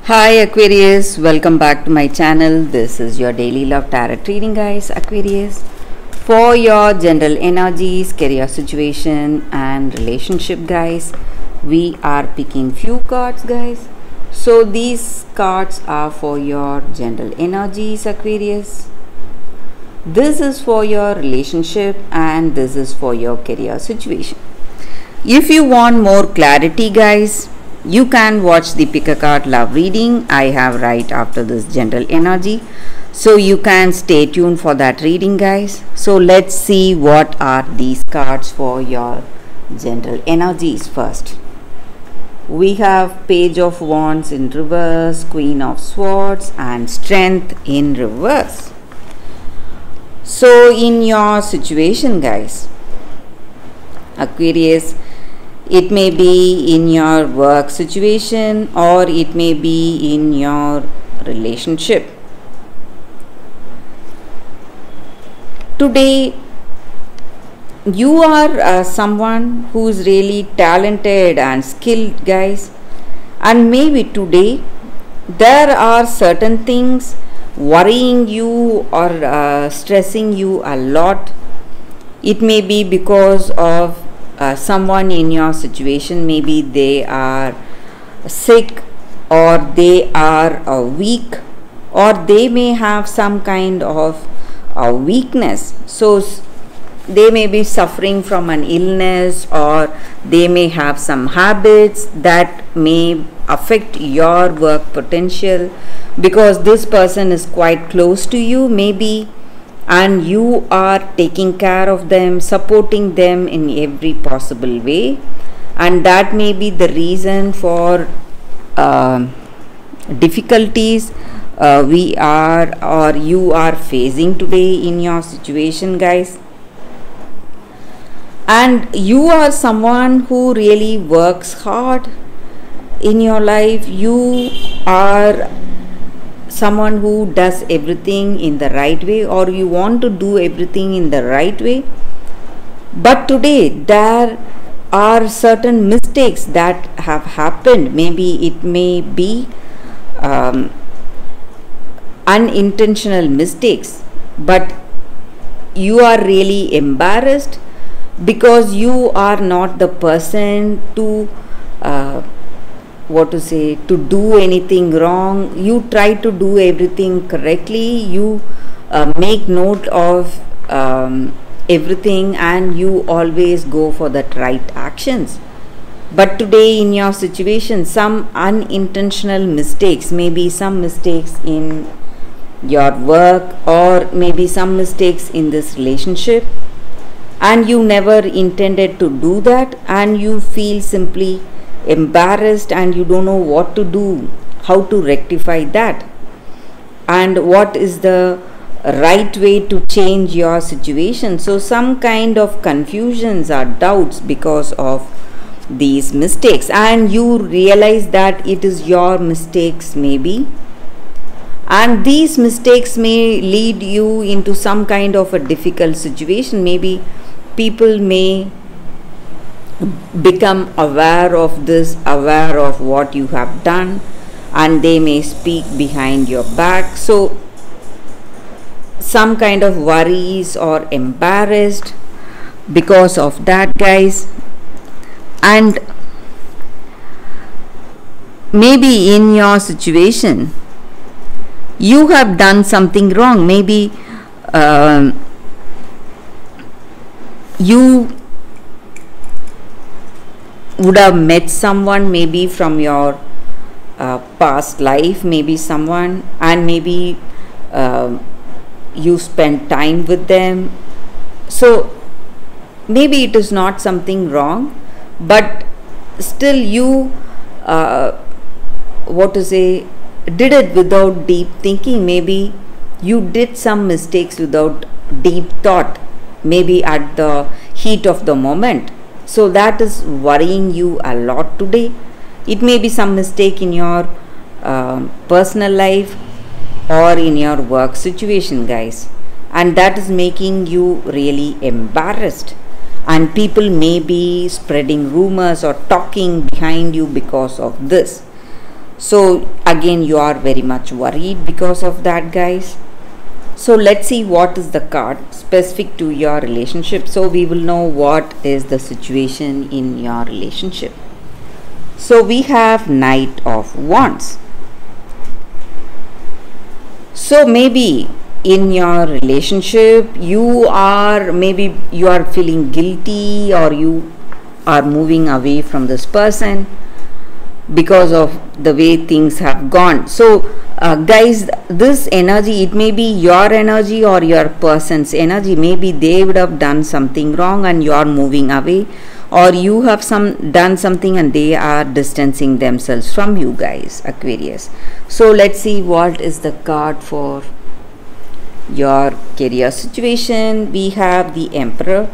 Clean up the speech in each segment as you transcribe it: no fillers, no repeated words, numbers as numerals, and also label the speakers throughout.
Speaker 1: Hi Aquarius, welcome back to my channel. This is your daily love tarot reading, guys. Aquarius, for your general energies, career situation and relationship, guys, we are picking few cards, guys. So these cards are for your general energies, Aquarius. This is for your relationship and this is for your career situation. If you want more clarity, guys, you can watch the pick a card love reading I have right after this general energy. So you can stay tuned for that reading, guys. So let's see what are these cards for your general energies first. We have Page of Wands in reverse, Queen of Swords and Strength in reverse. So in your situation, guys, Aquarius, it may be in your work situation or it may be in your relationship. Today, you are someone who is really talented and skilled, guys. And maybe today, there are certain things worrying you or stressing you a lot. It may be because of someone in your situation. Maybe they are sick or they are weak or they may have some kind of weakness. So they may be suffering from an illness or they may have some habits that may affect your work potential because this person is quite close to you maybe, and you are taking care of them, supporting them in every possible way, and that may be the reason for difficulties we are or you are facing today in your situation, guys. And you are someone who really works hard in your life. You are someone who does everything in the right way or you want to do everything in the right way. But today there are certain mistakes that have happened. Maybe it may be unintentional mistakes, but you are really embarrassed because you are not the person to to do anything wrong. You try to do everything correctly. You make note of everything and you always go for that right actions. But today in your situation, some unintentional mistakes, maybe some mistakes in your work or maybe some mistakes in this relationship, and you never intended to do that, and you feel simply embarrassed and you don't know what to do, how to rectify that, and what is the right way to change your situation. So some kind of confusions or doubts because of these mistakes, and you realize that it is your mistakes maybe, and these mistakes may lead you into some kind of a difficult situation. Maybe people may become aware of this, aware of what you have done, and they may speak behind your back. So some kind of worries or embarrassed because of that, guys. And maybe in your situation you have done something wrong. Maybe you would have met someone maybe from your past life, maybe someone, and maybe you spent time with them. So maybe it is not something wrong, but still you did it without deep thinking. Maybe you did some mistakes without deep thought, maybe at the heat of the moment. So that is worrying you a lot today. It may be some mistake in your personal life or in your work situation, guys, and that is making you really embarrassed, and people may be spreading rumors or talking behind you because of this. So again, you are very much worried because of that, guys. So let's see what is the card specific to your relationship, so we will know what is the situation in your relationship. So we have Knight of Wands. So maybe in your relationship you are feeling guilty, or you are moving away from this person because of the way things have gone. So guys, this energy, it may be your energy or your person's energy. Maybe they would have done something wrong and you are moving away, or you have done something and they are distancing themselves from you, guys, Aquarius. So let's see what is the card for your career situation. We have the Emperor.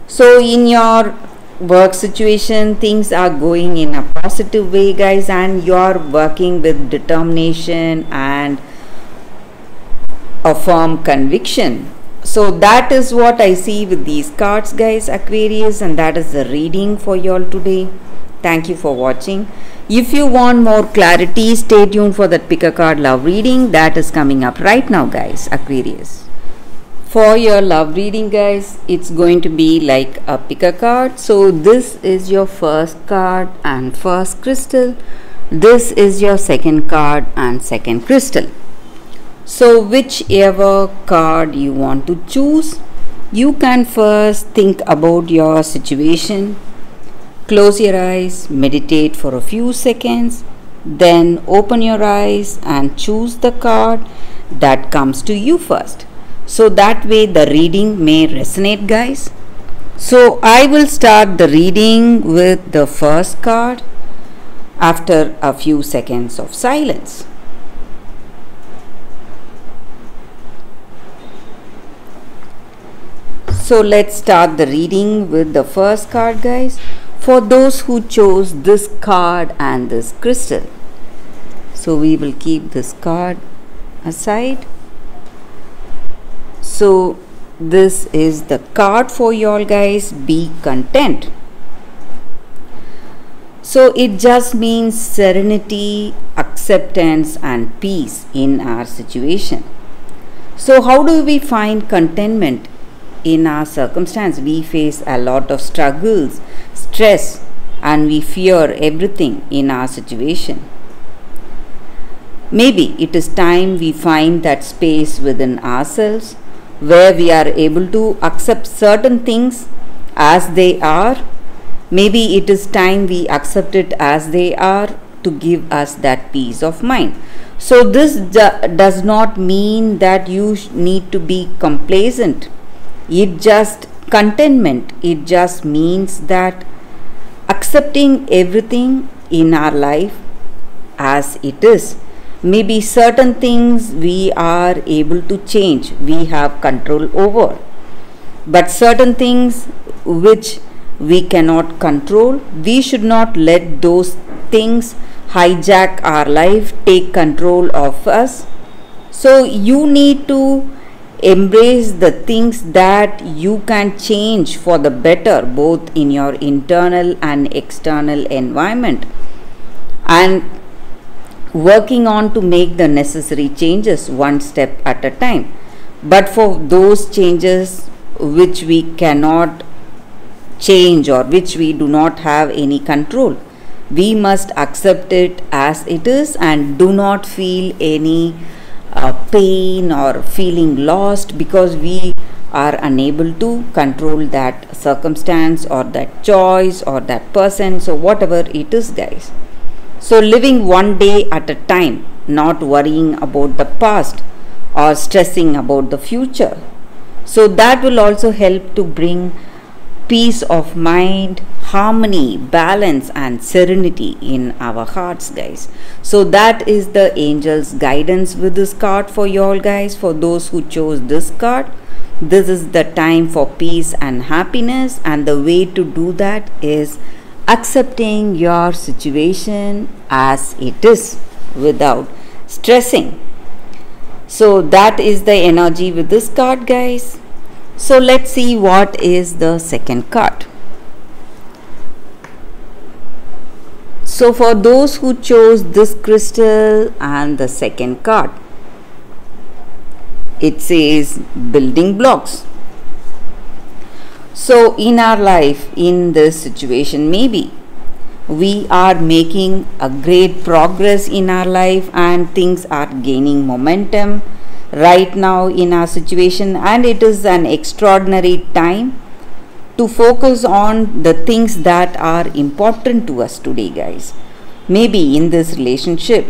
Speaker 1: So in your work situation, things are going in a positive way, guys, and you're working with determination and a firm conviction. So that is what I see with these cards, guys, Aquarius, and that is the reading for you all today. Thank you for watching. If you want more clarity, stay tuned for that pick a card love reading that is coming up right now, guys, Aquarius. For your love reading, guys, it's going to be like a pick a card. So this is your first card and first crystal. This is your second card and second crystal. So whichever card you want to choose, you can first think about your situation. Close your eyes, meditate for a few seconds, then open your eyes and choose the card that comes to you first. So that way the reading may resonate, guys. So I will start the reading with the first card after a few seconds of silence. So let's start the reading with the first card, guys, for those who chose this card and this crystal. So we will keep this card aside. So this is the card for y'all, guys. Be content. So it just means serenity, acceptance and peace in our situation. So how do we find contentment in our circumstance? We face a lot of struggles, stress, and we fear everything in our situation. Maybe it is time we find that space within ourselves where we are able to accept certain things as they are. Maybe it is time we accept it as they are to give us that peace of mind. So this does not mean that you need to be complacent. It just contentment. It just means that accepting everything in our life as it is. Maybe certain things we are able to change, we have control over, but certain things which we cannot control, we should not let those things hijack our life, take control of us. So you need to embrace the things that you can change for the better, both in your internal and external environment, and working on to make the necessary changes one step at a time. But for those changes which we cannot change or which we do not have any control, we must accept it as it is and do not feel any pain or feeling lost because we are unable to control that circumstance or that choice or that person. So whatever it is, guys. So living one day at a time, not worrying about the past or stressing about the future. So that will also help to bring peace of mind, harmony, balance and serenity in our hearts, guys. So that is the angel's guidance with this card for you all, guys. For those who chose this card, this is the time for peace and happiness, and the way to do that is accepting your situation as it is without stressing. So that is the energy with this card, guys. So let's see what is the second card. So for those who chose this crystal and the second card, it says building blocks. So in our life, in this situation, maybe we are making a great progress in our life and things are gaining momentum right now in our situation, and it is an extraordinary time to focus on the things that are important to us today, guys. Maybe in this relationship,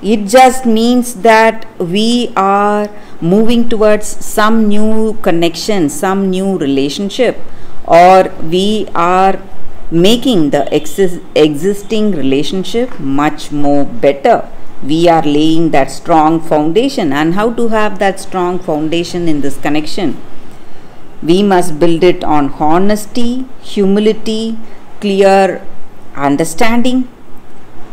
Speaker 1: it just means that we are moving towards some new connection, some new relationship, or we are making the existing relationship much more better. We are laying that strong foundation. And how to have that strong foundation in this connection? We must build it on honesty, humility, clear understanding,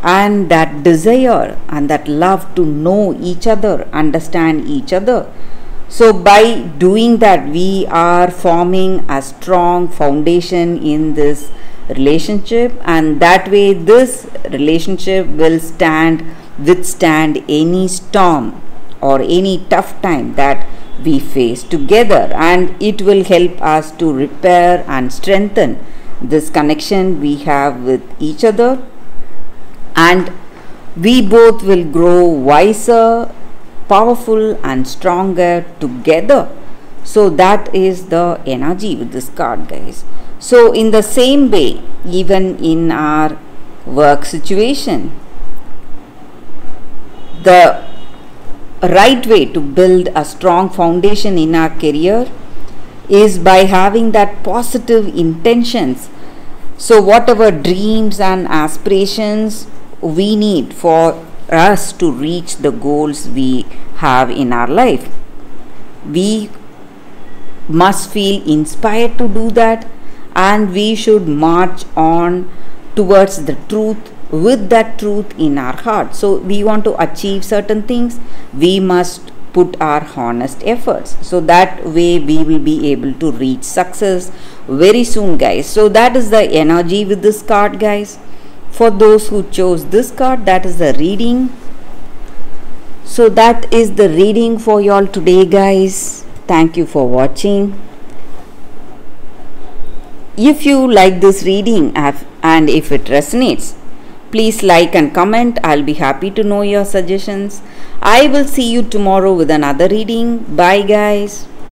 Speaker 1: and that desire and that love to know each other, understand each other. So by doing that, we are forming a strong foundation in this relationship, and that way this relationship will withstand any storm or any tough time that we face together, and it will help us to repair and strengthen this connection we have with each other, and we both will grow wiser, powerful and stronger together. So that is the energy with this card, guys. So in the same way, even in our work situation, the right way to build a strong foundation in our career is by having that positive intentions. So whatever dreams and aspirations we need for us to reach the goals we have in our life, we must feel inspired to do that, and we should march on towards the truth with that truth in our heart. So we want to achieve certain things, we must put our honest efforts, so that way we will be able to reach success very soon, guys. So that is the energy with this card, guys. For those who chose this card, that is the reading. So that is the reading for y'all today, guys. Thank you for watching. If you like this reading and if it resonates, please like and comment. I'll be happy to know your suggestions. I will see you tomorrow with another reading. Bye, guys.